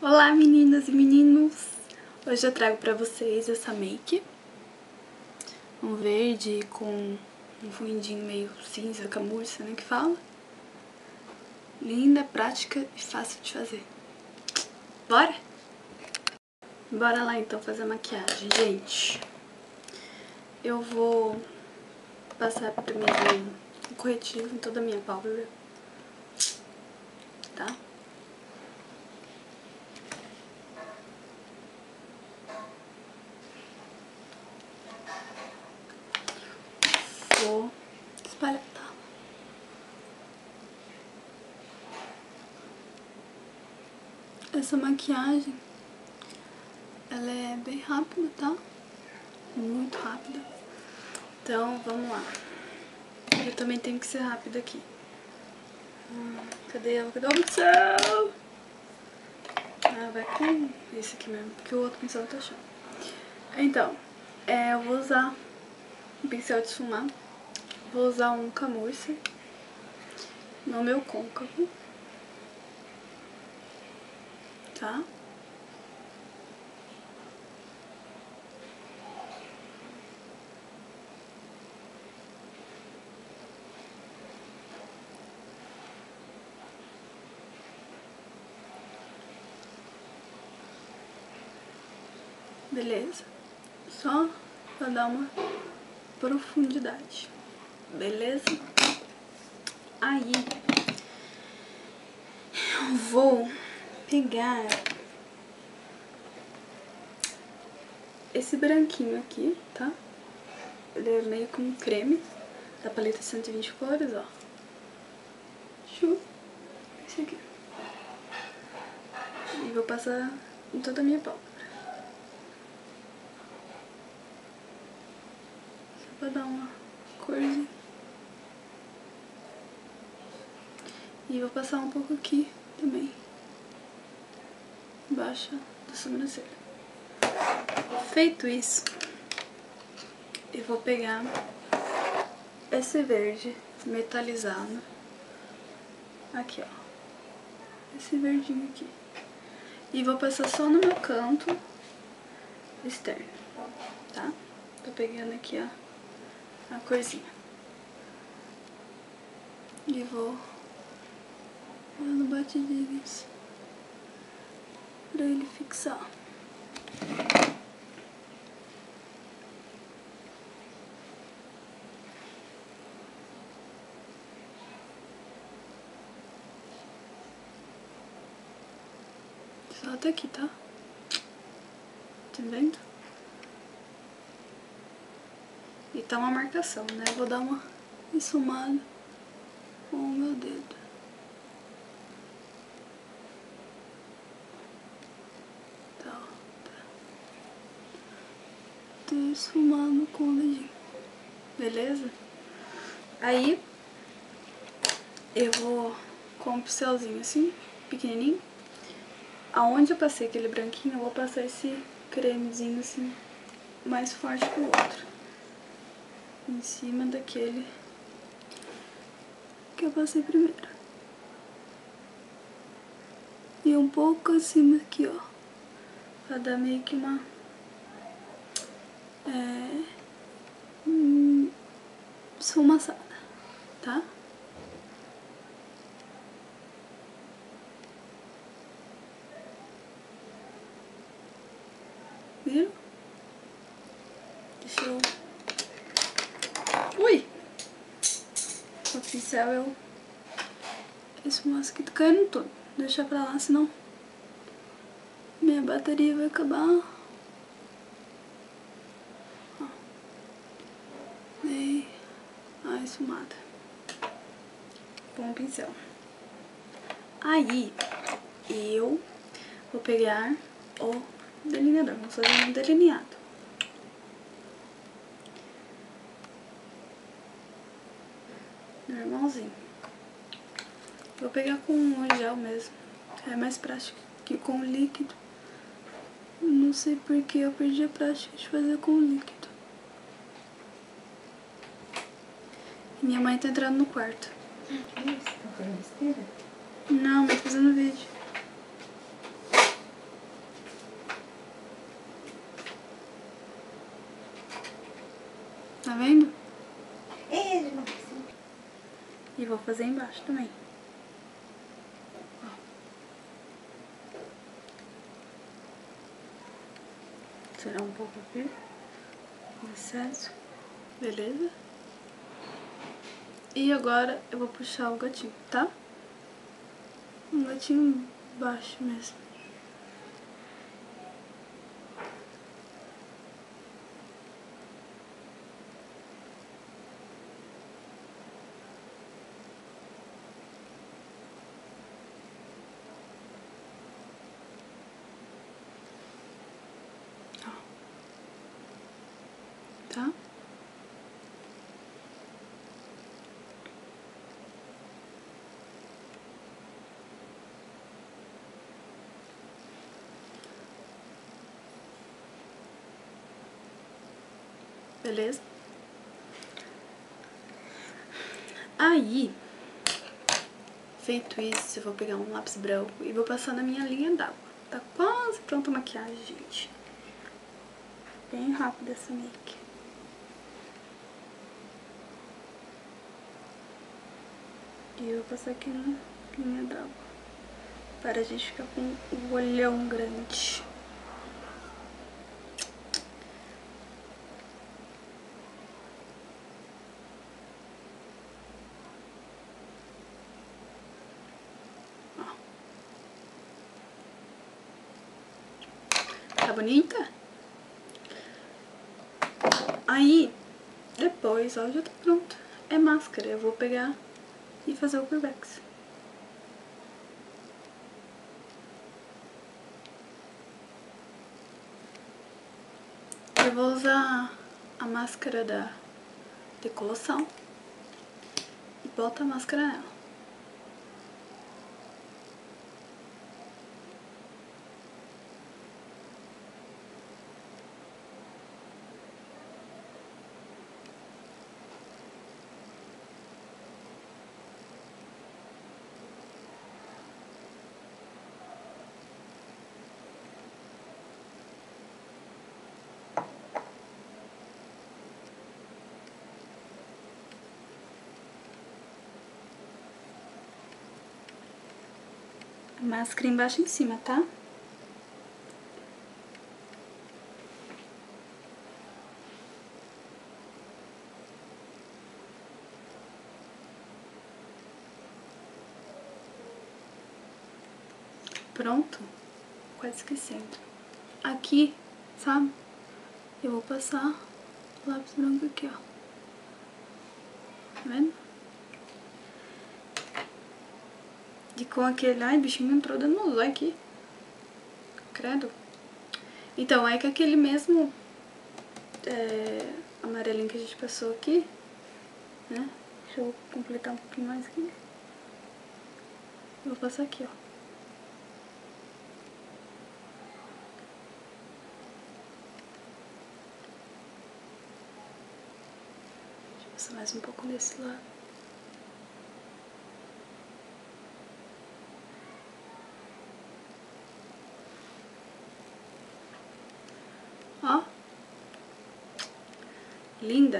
Olá meninas e meninos! Hoje eu trago pra vocês essa make. Um verde com um fundinho meio cinza, camurça, né, que fala. Linda, prática e fácil de fazer. Bora? Bora lá então fazer a maquiagem, gente. Eu vou passar primeiro um corretivo em toda a minha pálpebra, tá? Vou espalhar, tá? Essa maquiagem, ela é bem rápida, tá? Muito rápida. Então, vamos lá. Eu também tenho que ser rápida aqui. Cadê ela? Cadê o pincel? Ah, vai com esse aqui mesmo, porque o outro pincel tá achando. Então, eu vou usar um pincel de esfumar. Vou usar um camurça no meu côncavo, tá? Beleza? Só pra dar uma profundidade. Beleza? Aí, eu vou pegar esse branquinho aqui, tá? Ele é meio com creme da paleta 120 cores, ó. Esse aqui. E vou passar em toda a minha pálpebra. Só pra dar uma corzinha. E vou passar um pouco aqui também. Embaixo da sobrancelha. Feito isso, eu vou pegar esse verde metalizado. Aqui, ó. Esse verdinho aqui. E vou passar só no meu canto externo, tá? Tô pegando aqui, ó, a corzinha. E vou dando batidinhas pra ele fixar. Só até aqui, tá? Tá vendo? E tá uma marcação, né? Eu vou dar uma esfumada com o meu dedo. Tá, ó. Tô esfumando com o dedinho. Beleza? Aí, eu vou com um pincelzinho assim, pequenininho. Aonde eu passei aquele branquinho, eu vou passar esse cremezinho assim, mais forte que o outro. Em cima daquele que eu passei primeiro. E um pouco acima aqui, ó. Pra dar meio que uma... esfumaçada, tá? Viram? Deixa eu... Ui! O pincel eu... Esse moço aqui tá caindo todo. Deixa pra lá, senão minha bateria vai acabar. Ó. Dei a esfumada com o pincel. Aí, eu vou pegar o delineador. Vamos fazer um delineado. Normalzinho. Vou pegar com o gel mesmo. É mais prático que com o líquido. Não sei porque eu perdi a prática de fazer com o líquido. Minha mãe tá entrando no quarto. Tá fazendo besteira? Não, mas fazendo vídeo. Tá vendo? Ele não. E vou fazer embaixo também. Ó. Tirar um pouco aqui. O excesso. Beleza? E agora eu vou puxar o gatinho, tá? Um gatinho baixo mesmo. Ó. Tá? Beleza? Aí, feito isso, eu vou pegar um lápis branco e vou passar na minha linha d'água. Tá quase pronta a maquiagem, gente. Bem rápida essa make. E eu vou passar aqui na linha d'água, para a gente ficar com o olhão grande. Tá bonita? Aí, depois, ó, já tá pronto. É máscara, eu vou pegar e fazer o Curvex. Eu vou usar a máscara da Decolossal e boto a máscara nela. Máscara embaixo e em cima, tá? Pronto. Quase esquecendo. Aqui, sabe? Eu vou passar o lápis branco aqui, ó. Tá vendo? E com aquele... Ai, bichinho entrou dentro do olho aqui. Credo. Então, aí com aquele mesmo amarelinho que a gente passou aqui, né? Deixa eu completar um pouquinho mais aqui. Vou passar aqui, ó. Deixa eu passar mais um pouco desse lado. Ó. Linda.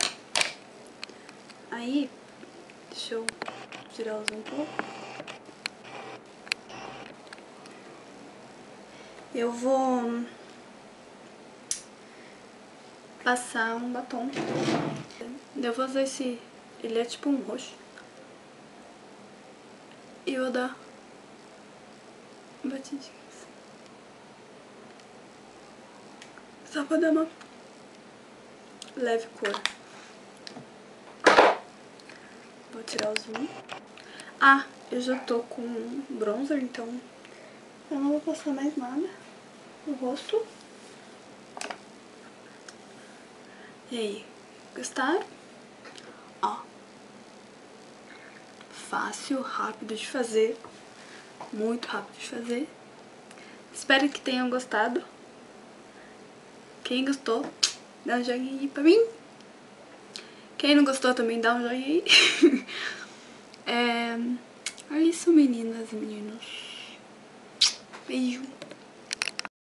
Aí, deixa eu tirar os um pouco. Eu vou passar um batom. Eu vou usar esse... Ele é tipo um roxo. E eu vou dar batidinhas. Só pra dar uma leve cor. Vou tirar o zoom. Ah, eu já tô com bronzer, então eu não vou passar mais nada no rosto. E aí, gostaram? Ó. Fácil, rápido de fazer. Muito rápido de fazer. Espero que tenham gostado. Quem gostou, dá um joinha aí pra mim. Quem não gostou também dá um joinha aí. É isso, meninas e meninos. Beijo.